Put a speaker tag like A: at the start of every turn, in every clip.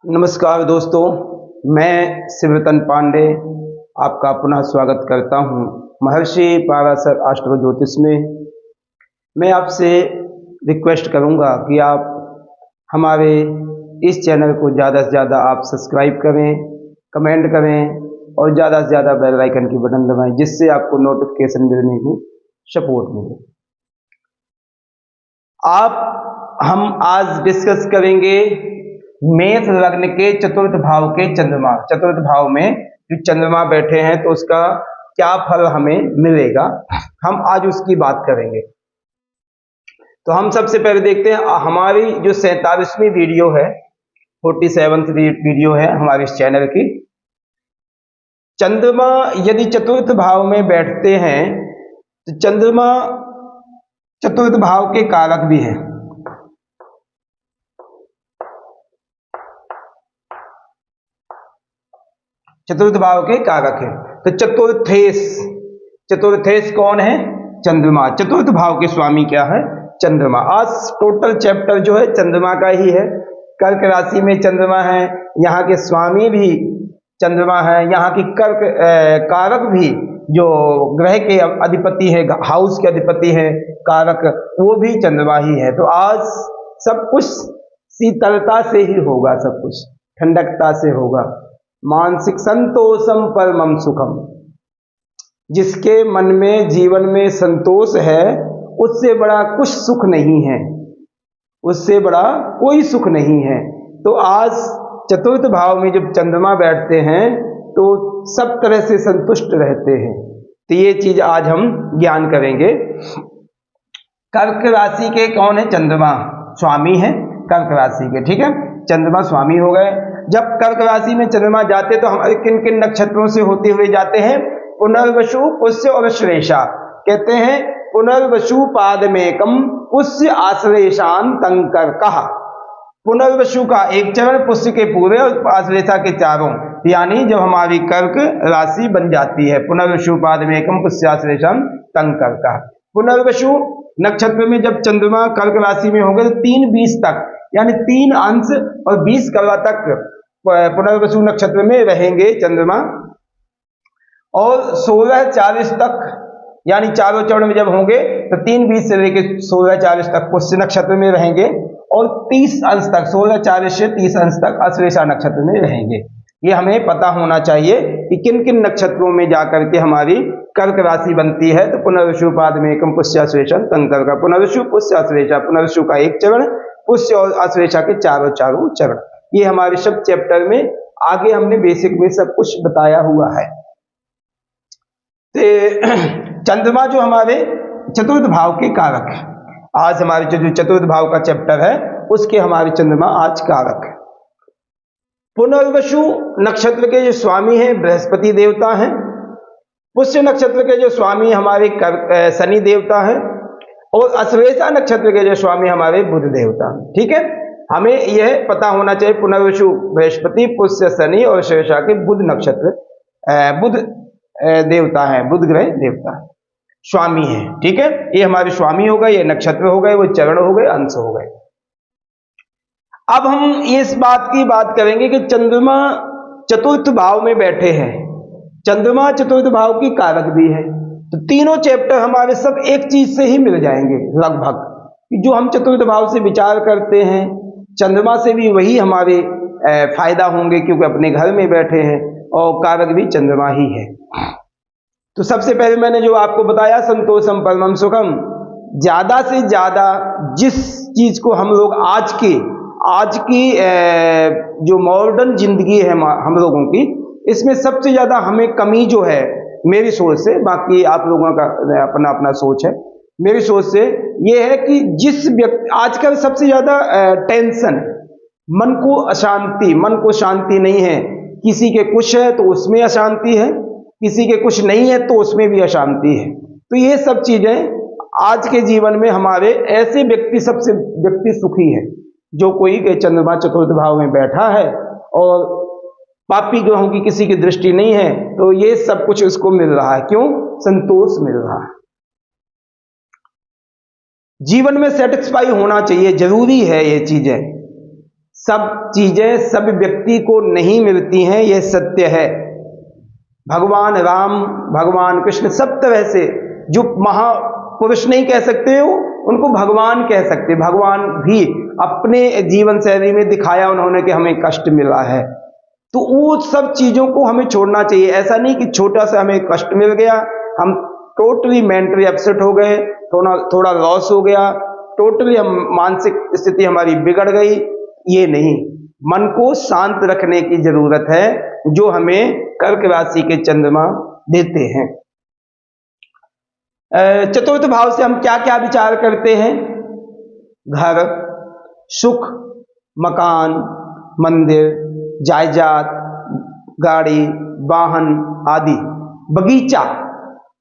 A: नमस्कार दोस्तों, मैं शिवरतन पांडे आपका पुनः स्वागत करता हूं महर्षि पाराशर एस्ट्रो ज्योतिष में। मैं आपसे रिक्वेस्ट करूंगा कि आप हमारे इस चैनल को ज़्यादा से ज़्यादा आप सब्सक्राइब करें, कमेंट करें और ज़्यादा से ज़्यादा बेल आइकन की बटन दबाएं, जिससे आपको नोटिफिकेशन मिलने की सपोर्ट मिले। हम आज डिस्कस करेंगे मेष लग्न के चतुर्थ भाव के चंद्रमा। चतुर्थ भाव में जो चंद्रमा बैठे हैं तो उसका क्या फल हमें मिलेगा, हम आज उसकी बात करेंगे। तो हम सबसे पहले देखते हैं हमारी जो 47वीं वीडियो है, 47वीं वीडियो है हमारे इस चैनल की। चंद्रमा यदि चतुर्थ भाव में बैठते हैं तो चंद्रमा चतुर्थ भाव के कारक भी हैं। चतुर्थ भाव के कारक है। तो चतुर्थेश कौन है? चंद्रमा। चतुर्थ भाव के स्वामी क्या है? चंद्रमा। आज टोटल चैप्टर जो है चंद्रमा का ही है। कर्क राशि में चंद्रमा है, यहाँ के स्वामी भी चंद्रमा है, यहाँ की कर्क कारक भी जो ग्रह के अधिपति है, हाउस के अधिपति है कारक, वो भी चंद्रमा ही है। तो आज सब कुछ शीतलता से ही होगा, सब कुछ ठंडकता से होगा। मानसिक संतोषम परमम सुखम। जिसके मन में जीवन में संतोष है उससे बड़ा कुछ सुख नहीं है, उससे बड़ा कोई सुख नहीं है। तो आज चतुर्थ भाव में जब चंद्रमा बैठते हैं तो सब तरह से संतुष्ट रहते हैं। तो ये चीज आज हम ज्ञान करेंगे। कर्क राशि के कौन है? चंद्रमा स्वामी है कर्क राशि के, ठीक है। चंद्रमा स्वामी हो गए। जब कर्क राशि में चंद्रमा जाते तो हमारे किन किन नक्षत्रों से होते हुए जाते हैं? पुनर्वसु, पुष्य और श्लेषा। कहते हैं पुनर्वसु पादमेकम पुष्य आश्लेषान तंकर कहा। पुनर्वसु का एक चरण, पुष्य के पूरे और आश्लेषा के चारों, यानी जब हमारी कर्क राशि बन जाती है पुनर्वसु पादमेकम पुष्य आश्लेषान तंकर कहा। पुनर्वसु नक्षत्र में जब चंद्रमा कर्क राशि में होंगे तो 3:20 तक, यानी 3 अंश और 20 कला तक पुनर्वसु नक्षत्र में रहेंगे चंद्रमा। और 16:40 तक, यानी चारों चरण में जब होंगे तो 3:20 से लेकर 16:40 तक पुष्य नक्षत्र में रहेंगे और 30 अंश तक, 16:40 से 30 अंश तक अश्लेषा नक्षत्र में रहेंगे। ये हमें पता होना चाहिए कि किन किन नक्षत्रों में जाकर के हमारी कर्क राशि बनती है। तो पुनर्वसु पादमेकम पुष्य आश्लेषा तंकर का, पुनर्वसु पुष्य आश्लेषा, पुनर्वसु का एक चरण, पुष्य और आश्लेषा के चारों चरण। ये हमारे सब चैप्टर में आगे हमने बेसिक में सब कुछ बताया हुआ है। चंद्रमा जो हमारे चतुर्थ भाव के कारक है, आज हमारे जो चतुर्थ भाव का चैप्टर है उसके हमारे चंद्रमा आज कारक है। पुनर्वसु नक्षत्र के जो स्वामी हैं बृहस्पति देवता हैं। पुष्य नक्षत्र के जो स्वामी हमारे शनि देवता हैं और आश्लेषा नक्षत्र के जो स्वामी हमारे बुध देवता हैं, ठीक है। हमें यह पता होना चाहिए पुनर्वसु बृहस्पति, पुष्य शनि और आश्लेषा के बुध नक्षत्र बुध देवता है, बुध ग्रह देवता है, स्वामी है, ठीक है। ये हमारे स्वामी हो गए, ये नक्षत्र हो गए, वो चरण हो गए, अंश हो गए। अब हम इस बात की बात करेंगे कि चंद्रमा चतुर्थ भाव में बैठे हैं। चंद्रमा चतुर्थ भाव की कारक भी है। तो तीनों चैप्टर हमारे सब एक चीज से ही मिल जाएंगे लगभग, जो हम चतुर्थ भाव से विचार करते हैं चंद्रमा से भी वही हमारे फायदा होंगे, क्योंकि अपने घर में बैठे हैं और कारक भी चंद्रमा ही है। तो सबसे पहले मैंने जो आपको बताया संतोषम परमम सुखम, ज्यादा से ज्यादा जिस चीज को हम लोग आज की जो मॉडर्न जिंदगी है हम लोगों की, इसमें सबसे ज्यादा हमें कमी जो है मेरी सोच से, बाकी आप लोगों का अपना अपना सोच है, मेरी सोच से ये है कि जिस व्यक्ति आजकल सबसे ज्यादा टेंशन, मन को शांति नहीं है। किसी के कुछ है तो उसमें अशांति है, किसी के कुछ नहीं है तो उसमें भी अशांति है। तो ये सब चीजें आज के जीवन में हमारे ऐसे व्यक्ति सुखी है जो कोई के चंद्रमा चतुर्थ भाव में बैठा है और पापी ग्रहों की किसी की दृष्टि नहीं है, तो ये सब कुछ उसको मिल रहा है। क्यों? संतोष मिल रहा है। जीवन में सेटिस्फाई होना चाहिए, जरूरी है ये चीजें। सब चीजें सब व्यक्ति को नहीं मिलती हैं, यह सत्य है। भगवान राम, भगवान कृष्ण, सब तरह से जो महापुरुष नहीं कह सकते हो उनको भगवान कह सकते। भगवान भी अपने जीवन शैली में दिखाया उन्होंने कि हमें कष्ट मिला है, तो वो सब चीजों को हमें छोड़ना चाहिए। ऐसा नहीं कि छोटा सा हमें कष्ट मिल गया, हम टोटली मेंटली अपसेट हो गए, थोड़ा लॉस हो गया, टोटली हम मानसिक स्थिति हमारी बिगड़ गई, ये नहीं। मन को शांत रखने की जरूरत है, जो हमें कर्क राशि के चंद्रमा देते हैं। चतुर्थ भाव से हम क्या क्या विचार करते हैं? घर, सुख, मकान, मंदिर, जायदाद, गाड़ी, वाहन आदि, बगीचा।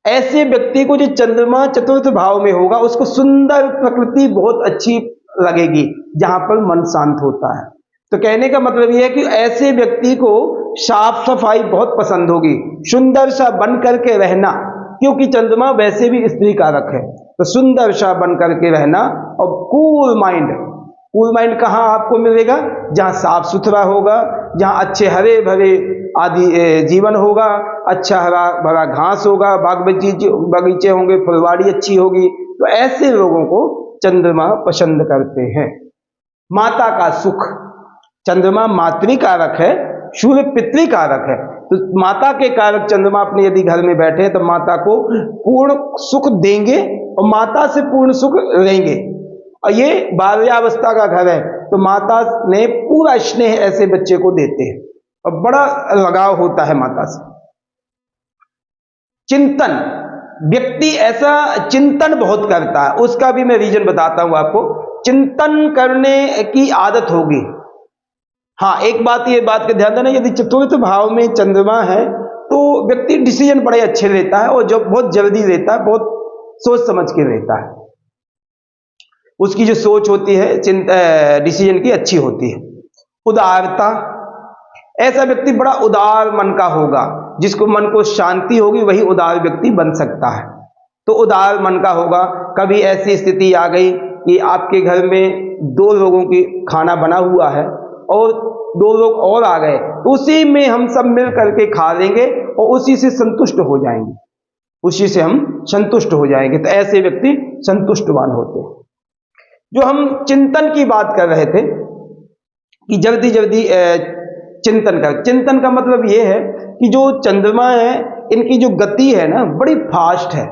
A: ऐसे व्यक्ति को जो चंद्रमा चतुर्थ भाव में होगा उसको सुंदर प्रकृति बहुत अच्छी लगेगी, जहां पर मन शांत होता है। तो कहने का मतलब यह है कि ऐसे व्यक्ति को साफ सफाई बहुत पसंद होगी, सुंदर सा बन करके रहना, क्योंकि चंद्रमा वैसे भी स्त्री कारक है। तो सुंदर सा बन करके रहना और कूल माइंड। कूल माइंड कहाँ आपको मिलेगा? जहाँ साफ सुथरा होगा, जहाँ अच्छे हरे भरे आदि जीवन होगा, अच्छा हरा भरा घास होगा, बाग बगीचे होंगे, फुलवाड़ी अच्छी होगी, तो ऐसे लोगों को चंद्रमा पसंद करते हैं। माता का सुख, चंद्रमा मातृकारक है, सूर्य पितृकारक है, तो माता के कारक चंद्रमा अपने यदि घर में बैठे तो माता को पूर्ण सुख देंगे और माता से पूर्ण सुख लेंगे। और ये बाल्यावस्था का घर है, तो माता ने पूरा स्नेह ऐसे बच्चे को देते हैं और बड़ा लगाव होता है माता से। चिंतन, व्यक्ति ऐसा चिंतन बहुत करता है, उसका भी मैं रीजन बताता हूं आपको। चिंतन करने की आदत होगी। हाँ, एक बात, ये बात का ध्यान देना, यदि चतुर्थ भाव में चंद्रमा है तो व्यक्ति डिसीजन बड़े अच्छे लेता है और जो बहुत जल्दी लेता है, बहुत सोच समझ के लेता है। उसकी जो सोच होती है डिसीजन की अच्छी होती है। उदारता, ऐसा व्यक्ति बड़ा उदार मन का होगा, जिसको मन को शांति होगी वही उदार व्यक्ति बन सकता है। तो उदार मन का होगा। कभी ऐसी स्थिति आ गई कि आपके घर में 2 लोगों की खाना बना हुआ है और 2 लोग और आ गए, तो उसी में हम सब मिल करके खा लेंगे और उसी से संतुष्ट हो जाएंगे, उसी से हम संतुष्ट हो जाएंगे। तो ऐसे व्यक्ति संतुष्टवान होते हैं। जो हम चिंतन की बात कर रहे थे कि जल्दी जल्दी चिंतन कर, चिंतन का मतलब यह है कि जो चंद्रमा है इनकी जो गति है ना, बड़ी फास्ट है,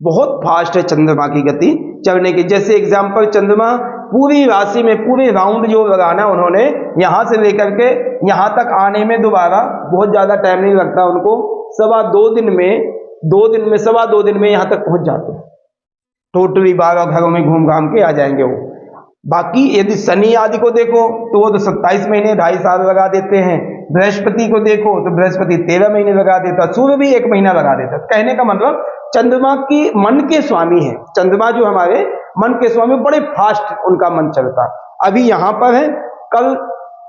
A: बहुत फास्ट है चंद्रमा की गति चलने की। जैसे एग्जांपल, चंद्रमा पूरी राशि में पूरे राउंड जो लगाना उन्होंने, यहां से लेकर के यहां तक आने में दोबारा बहुत ज्यादा टाइम नहीं लगता उनको। 2.25 दिन में, 2.25 दिन में यहां तक पहुंच जाते हैं। टोटली 12 घरों में घूम घाम के आ जाएंगे वो। बाकी यदि शनि आदि को देखो तो वो तो 27 महीने 2.5 साल लगा देते हैं। बृहस्पति को देखो तो बृहस्पति 13 महीने लगा देता, सूर्य भी 1 महीना लगा देता। कहने का मतलब चंद्रमा की मन के स्वामी है, चंद्रमा जो हमारे मन के स्वामी, बड़े फास्ट उनका मन चलता। अभी यहां पर है, कल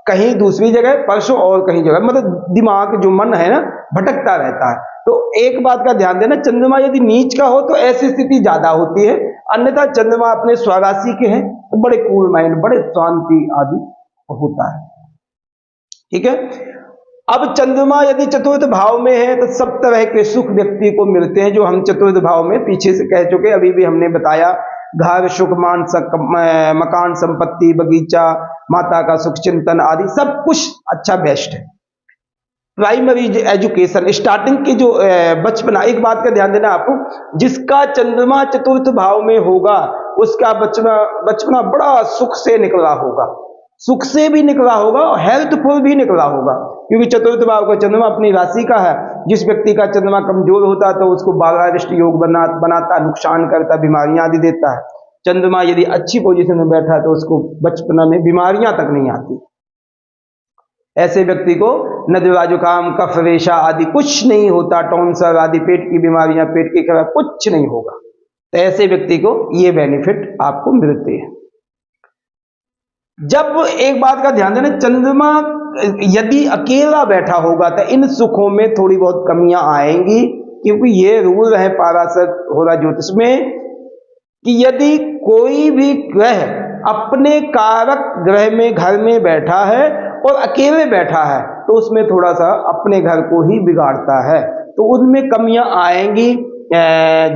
A: कहीं दूसरी जगह, परसों और कहीं जगह, मतलब दिमाग जो मन है ना भटकता रहता है। तो एक बात का ध्यान देना, चंद्रमा यदि नीच का हो तो ऐसी स्थिति ज्यादा होती है, अन्यथा चंद्रमा अपने स्वराशि के हैं तो बड़े कूल माइंड, बड़े शांति आदि होता है। ठीक है। अब चंद्रमा यदि चतुर्थ भाव में है तो सब तरह के सुख व्यक्ति को मिलते हैं, जो हम चतुर्थ भाव में पीछे से कह चुके, अभी भी हमने बताया। घर, सुख, मकान, संपत्ति, बगीचा, माता का सुख, चिंतन आदि सब कुछ अच्छा बेस्ट है। प्राइमरी एजुकेशन, स्टार्टिंग की जो बचपना, एक बात का ध्यान देना आपको, जिसका चंद्रमा चतुर्थ भाव में होगा उसका बचपना बड़ा सुख से निकला होगा, सुख से भी निकला होगा और हेल्थफुल भी निकला होगा, क्योंकि चतुर्थ भाव का चंद्रमा अपनी राशि का है। जिस व्यक्ति का चंद्रमा कमजोर होता है तो उसको बाधारिष्ट योग बनाता, नुकसान करता, बीमारियां आदि देता है। चंद्रमा यदि अच्छी पोजीशन में बैठा है तो उसको बचपना में बीमारियां तक नहीं आती। ऐसे व्यक्ति को नजला, जुकाम, कफ, रेशा आदि कुछ नहीं होता, टॉन्सिल आदि पेट की बीमारियां, पेट की खराब कुछ नहीं होगा। तो ऐसे व्यक्ति को ये बेनिफिट आपको मिलते हैं। जब एक बात का ध्यान देना, चंद्रमा यदि अकेला बैठा होगा तो इन सुखों में थोड़ी बहुत कमियां आएंगी, क्योंकि ये रूल है पाराशर होरा ज्योतिष में कि यदि कोई भी ग्रह अपने कारक ग्रह में घर में बैठा है और अकेले बैठा है, तो उसमें थोड़ा सा अपने घर को ही बिगाड़ता है, तो उनमें कमियां आएंगी।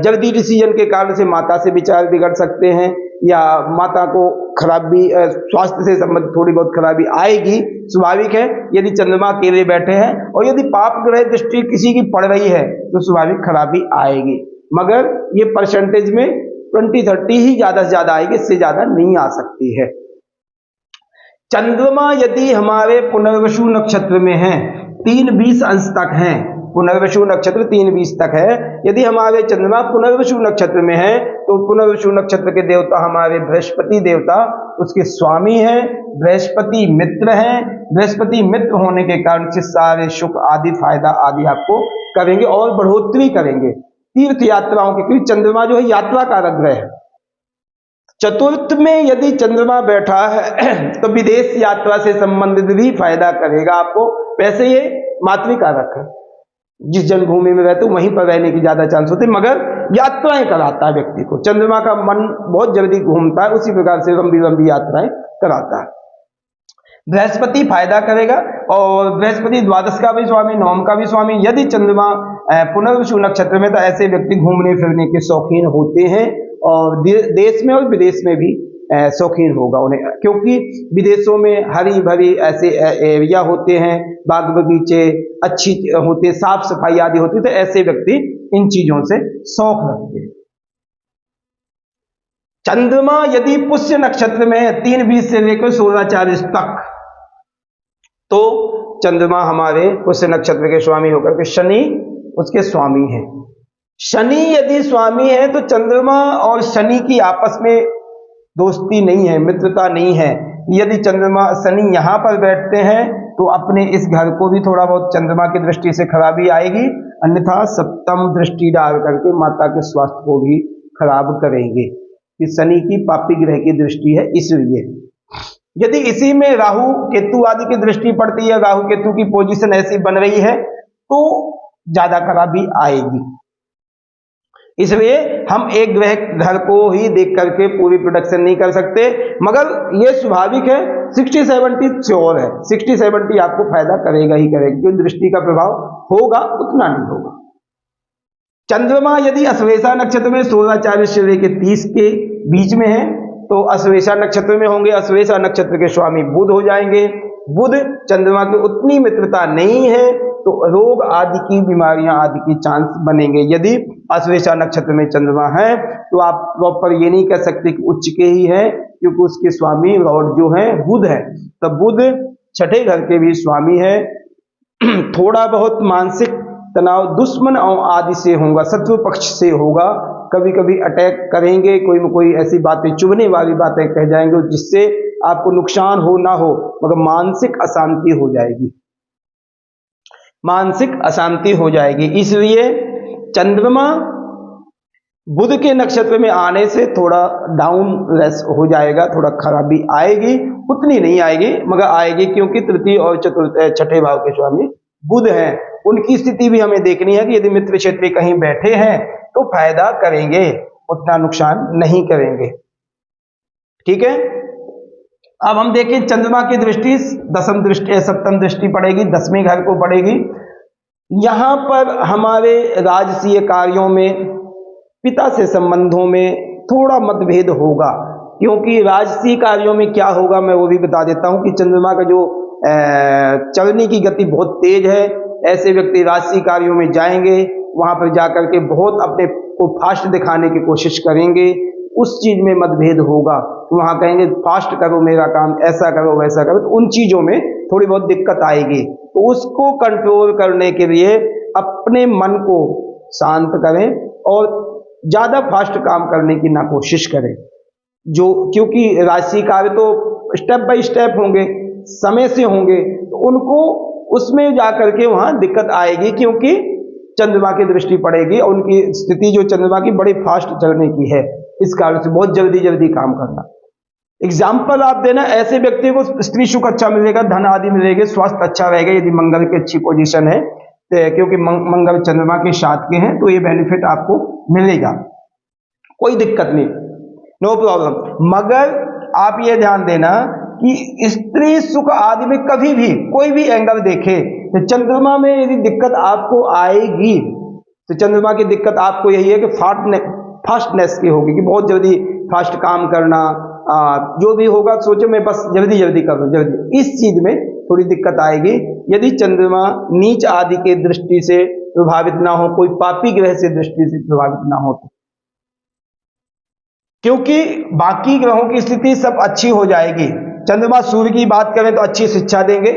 A: जल्दी डिसीजन के कारण से माता से विचार बिगड़ सकते हैं, या माता को खराबी, स्वास्थ्य से संबंधित थोड़ी बहुत खराबी आएगी, स्वाभाविक है। यदि चंद्रमा अकेले बैठे हैं और यदि पाप ग्रह दृष्टि किसी की पड़ रही है तो स्वाभाविक खराबी आएगी, मगर ये परसेंटेज में 20-30 ही ज्यादा से ज्यादा आएगी, इससे ज्यादा नहीं आ सकती है। चंद्रमा यदि हमारे पुनर्वसु नक्षत्र में है, 3:20 अंश तक है, पुनर्वसु नक्षत्र 3:20 तक है, यदि हमारे चंद्रमा पुनर्वसु नक्षत्र में है तो पुनर्वसु नक्षत्र के देवता हमारे बृहस्पति देवता उसके स्वामी हैं, बृहस्पति मित्र हैं। बृहस्पति मित्र होने के कारण से सारे सुख आदि फायदा आदि आपको करेंगे और बढ़ोतरी करेंगे तीर्थ यात्राओं के, क्योंकि चंद्रमा जो है यात्रा कारक ग्रह है। चतुर्थ में यदि चंद्रमा बैठा है तो विदेश यात्रा से संबंधित भी फायदा करेगा आपको। वैसे ये मातृकारक है, जिस जन्मभूमि में रहते वहीं पर रहने की ज्यादा चांस होते, मगर यात्राएं कराता है व्यक्ति को। चंद्रमा का मन बहुत जल्दी घूमता है, उसी प्रकार से लंबी लंबी यात्राएं कराता है। बृहस्पति फायदा करेगा, और बृहस्पति द्वादश का भी स्वामी, नवम का भी स्वामी। यदि चंद्रमा पुनर्वसु नक्षत्र में, तो ऐसे व्यक्ति घूमने फिरने के शौकीन होते हैं, और देश में और विदेश में भी शौकीन होगा उन्हें, क्योंकि विदेशों में हरी भरी ऐसे एरिया होते हैं, बाग बगीचे अच्छी होते, साफ सफाई आदि होती, तो ऐसे व्यक्ति इन चीजों से शौक रखते हैं। चंद्रमा यदि पुष्य नक्षत्र में 3:20 से लेकर 16:40 तक, तो चंद्रमा हमारे पुष्य नक्षत्र के स्वामी होकर के शनि उसके स्वामी हैं। शनि यदि स्वामी है तो चंद्रमा और शनि की आपस में दोस्ती नहीं है, मित्रता नहीं है। यदि चंद्रमा शनि यहां पर बैठते हैं तो अपने इस घर को भी थोड़ा बहुत चंद्रमा की दृष्टि से खराबी आएगी, अन्यथा सप्तम दृष्टि डाल करके माता के स्वास्थ्य को भी खराब करेंगे। इस शनि की पापी ग्रह की दृष्टि है, इसलिए यदि इसी में राहु केतु आदि की दृष्टि पड़ती है, राहु केतु की पोजीशन ऐसी बन रही है, तो ज्यादा खराबी आएगी। इसलिए हम एक ग्रह घर को ही देख करके पूरी प्रोडक्शन नहीं कर सकते, मगर यह स्वाभाविक है 60-70 श्योर है, 60-70 आपको फायदा करेगा ही करेगा, क्योंकि दृष्टि का प्रभाव होगा, उतना नहीं होगा। चंद्रमा यदि अश्वेशा नक्षत्र में 16:40 से लेकर 30 के बीच में है, तो अश्वेशा नक्षत्र में होंगे। अश्वेशा नक्षत्र के स्वामी बुध हो जाएंगे। बुध चंद्रमा की उतनी मित्रता नहीं है, तो रोग आदि की बीमारियां आदि की चांस बनेंगे। यदि अश्वेशा नक्षत्र में चंद्रमा है तो आप प्रॉपर ये नहीं कह सकते कि उच्च के ही है, क्योंकि उसके स्वामी लॉर्ड जो है बुध है, तो बुध छठे घर के भी स्वामी है। थोड़ा बहुत मानसिक तनाव दुश्मन आदि से होगा, शत्रु पक्ष से होगा, कभी कभी अटैक करेंगे, कोई न कोई ऐसी बातें, चुभने वाली बातें कह जाएंगे जिससे आपको नुकसान हो ना हो, मगर मानसिक अशांति हो जाएगी, मानसिक अशांति हो जाएगी। इसलिए चंद्रमा बुध के नक्षत्र में आने से थोड़ा डाउन लेस हो जाएगा, थोड़ा खराबी आएगी, उतनी नहीं आएगी मगर आएगी, क्योंकि तृतीय और चतुर्थ छठे भाव के स्वामी बुध हैं। उनकी स्थिति भी हमें देखनी है कि यदि मित्र क्षेत्र में कहीं बैठे हैं तो फायदा करेंगे, उतना नुकसान नहीं करेंगे। ठीक है, अब हम देखें चंद्रमा की दृष्टि दसम दृष्टि, सप्तम दृष्टि पड़ेगी, 10वें घर को पड़ेगी। यहां पर हमारे राजसीय कार्यों में, पिता से संबंधों में थोड़ा मतभेद होगा, क्योंकि राजसीय कार्यों में क्या होगा मैं वो भी बता देता हूं कि चंद्रमा का जो चलने की गति बहुत तेज है, ऐसे व्यक्ति राजसीय कार्यों में जाएंगे, वहां पर जाकर के बहुत अपने को फास्ट दिखाने की कोशिश करेंगे, उस चीज में मतभेद होगा। वहां कहेंगे फास्ट करो मेरा काम, ऐसा करो वैसा करो, तो उन चीजों में थोड़ी बहुत दिक्कत आएगी। तो उसको कंट्रोल करने के लिए अपने मन को शांत करें और ज्यादा फास्ट काम करने की ना कोशिश करें, जो क्योंकि राशि कार्य तो स्टेप बाय स्टेप होंगे, समय से होंगे, तो उनको उसमें जाकर के वहां दिक्कत आएगी, क्योंकि चंद्रमा की दृष्टि पड़ेगी और उनकी स्थिति जो चंद्रमा की बड़ी फास्ट चलने की है, इस कारण से बहुत जल्दी जल्दी काम करना। एग्जाम्पल आप देना, ऐसे व्यक्ति को स्त्री सुख अच्छा मिलेगा, धन आदि मिलेगा, स्वास्थ्य अच्छा रहेगा यदि मंगल की अच्छी पोजीशन है, क्योंकि मंगल चंद्रमा के साथ के हैं, तो ये बेनिफिट आपको मिलेगा, कोई दिक्कत नहीं, नो प्रॉब्लम। मगर आप ये ध्यान देना कि स्त्री सुख आदि में कभी भी कोई भी एंगल देखे तो चंद्रमा में यदि दिक्कत आपको आएगी तो चंद्रमा की दिक्कत आपको यही है कि फास्टनेस की होगी, कि बहुत जल्दी फास्ट काम करना, जो भी होगा सोचो मैं बस जल्दी जल्दी करूँ जल्दी, इस चीज में थोड़ी दिक्कत आएगी यदि चंद्रमा नीच आदि के दृष्टि से प्रभावित ना हो, कोई पापी ग्रह से दृष्टि से प्रभावित ना हो तो। क्योंकि बाकी ग्रहों की स्थिति सब अच्छी हो जाएगी। चंद्रमा सूर्य की बात करें तो अच्छी शिक्षा देंगे,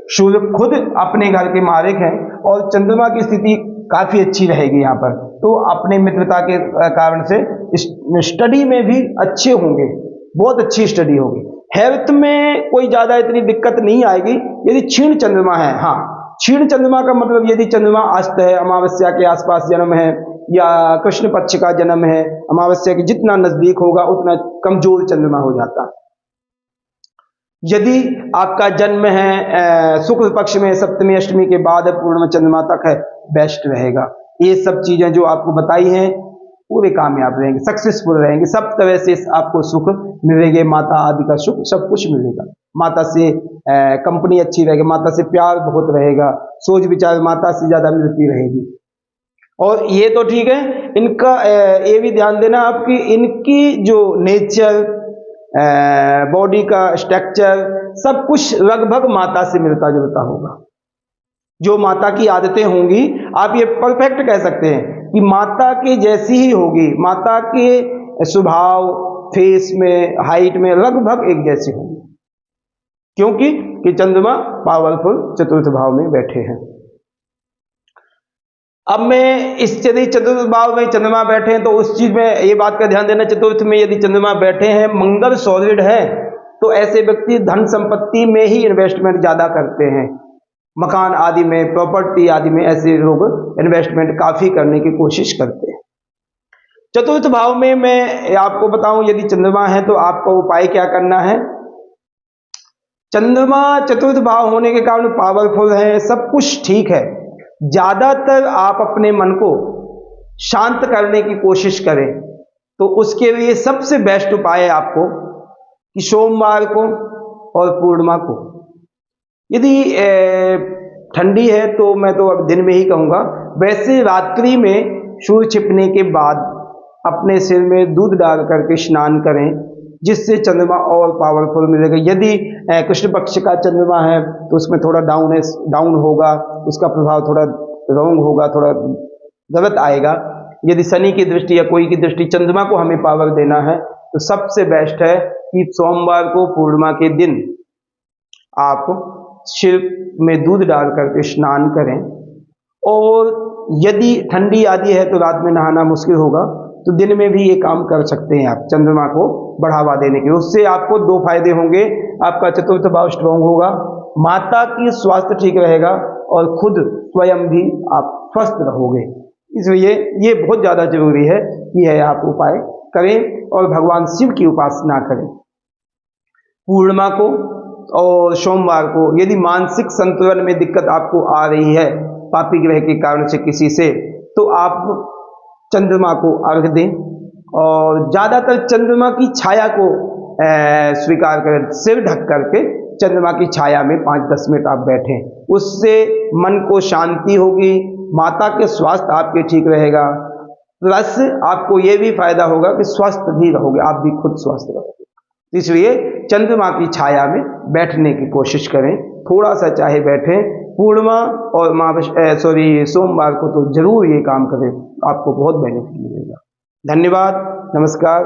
A: सूर्य खुद अपने घर के मालिक हैं और चंद्रमा की स्थिति काफी अच्छी रहेगी यहाँ पर, तो अपने मित्रता के कारण से स्टडी में भी अच्छे होंगे, बहुत अच्छी स्टडी होगी। हेल्थ में कोई ज्यादा इतनी दिक्कत नहीं आएगी यदि क्षीण चंद्रमा है। हाँ, क्षीण चंद्रमा का मतलब यदि चंद्रमा अस्त है, अमावस्या के आसपास जन्म है या कृष्ण पक्ष का जन्म है, अमावस्या के जितना नजदीक होगा उतना कमजोर चंद्रमा हो जाता है। यदि आपका जन्म है शुक्ल पक्ष में सप्तमी अष्टमी के बाद पूर्णिमा चंद्रमा तक है, बेस्ट रहेगा। ये सब चीजें जो आपको बताई हैं पूरे कामयाब रहेंगे, सक्सेसफुल रहेंगे, सब तरह से आपको सुख मिलेंगे, माता आदि का सुख सब कुछ मिलेगा। माता से कंपनी अच्छी रहेगी, माता से प्यार बहुत रहेगा, सोच विचार माता से ज्यादा मिलती रहेगी। और ये तो ठीक है, इनका ये भी ध्यान देना आपकी इनकी जो नेचर, बॉडी का स्ट्रक्चर सब कुछ लगभग माता से मिलता जुलता होगा। जो माता की आदतें होंगी आप ये परफेक्ट कह सकते हैं कि माता के जैसी ही होगी, माता के स्वभाव, फेस में, हाइट में लगभग एक जैसी होगी, क्योंकि कि चंद्रमा पावरफुल चतुर्थ भाव में बैठे हैं। अब मैं इस यदि चतुर्थ भाव में चंद्रमा बैठे हैं तो उस चीज में ये बात का ध्यान देना, चतुर्थ में यदि चंद्रमा बैठे हैं, मंगल सॉलिड है, तो ऐसे व्यक्ति धन संपत्ति में ही इन्वेस्टमेंट ज्यादा करते हैं, मकान आदि में, प्रॉपर्टी आदि में ऐसे लोग इन्वेस्टमेंट काफी करने की कोशिश करते हैं। चतुर्थ भाव में मैं आपको बताऊं यदि चंद्रमा है तो आपको उपाय क्या करना है। चंद्रमा चतुर्थ भाव होने के कारण पावरफुल है, सब कुछ ठीक है, ज्यादातर आप अपने मन को शांत करने की कोशिश करें तो उसके लिए सबसे बेस्ट उपाय है आपको कि सोमवार को और पूर्णिमा को, यदि ठंडी है तो मैं तो अब दिन में ही कहूंगा, वैसे रात्रि में सूर्य छिपने के बाद अपने सिर में दूध डाल करके स्नान करें, जिससे चंद्रमा और पावरफुल मिलेगा। यदि कृष्ण पक्ष का चंद्रमा है तो उसमें थोड़ा डाउन होगा, उसका प्रभाव थोड़ा रॉन्ग होगा, थोड़ा गलत आएगा। यदि शनि की दृष्टि या कोई की दृष्टि चंद्रमा को हमें पावर देना है तो सबसे बेस्ट है कि सोमवार को पूर्णिमा के दिन आप सिर में दूध डाल करके स्नान करें। और यदि ठंडी आदि है तो रात में नहाना मुश्किल होगा तो दिन में भी ये काम कर सकते हैं आप, चंद्रमा को बढ़ावा देने के। उससे आपको दो फायदे होंगे, आपका चतुर्थ भाव स्ट्रॉन्ग होगा, माता की स्वास्थ्य ठीक रहेगा और खुद स्वयं भी आप स्वस्थ रहोगे। इसलिए ये बहुत ज्यादा जरूरी है कि है आप उपाय करें और भगवान शिव की उपासना करें। पूर्णिमा को और सोमवार को यदि मानसिक संतुलन में दिक्कत आपको आ रही है पापी ग्रह के कारण से किसी से, तो आप चंद्रमा को अर्घ दें और ज्यादातर चंद्रमा की छाया को स्वीकार करें, सिर ढक करके चंद्रमा की छाया में 5-10 मिनट आप बैठें, उससे मन को शांति होगी, माता के स्वास्थ्य आपके ठीक रहेगा, प्लस आपको यह भी फायदा होगा कि स्वस्थ भी रहोगे, आप भी खुद स्वस्थ रहोगे। इसलिए चंद्रमा की छाया में बैठने की कोशिश करें, थोड़ा सा चाहे बैठें। पूर्णिमा और सोमवार को तो जरूर ये काम करें, आपको बहुत बेनिफिट मिलेगा। धन्यवाद, नमस्कार।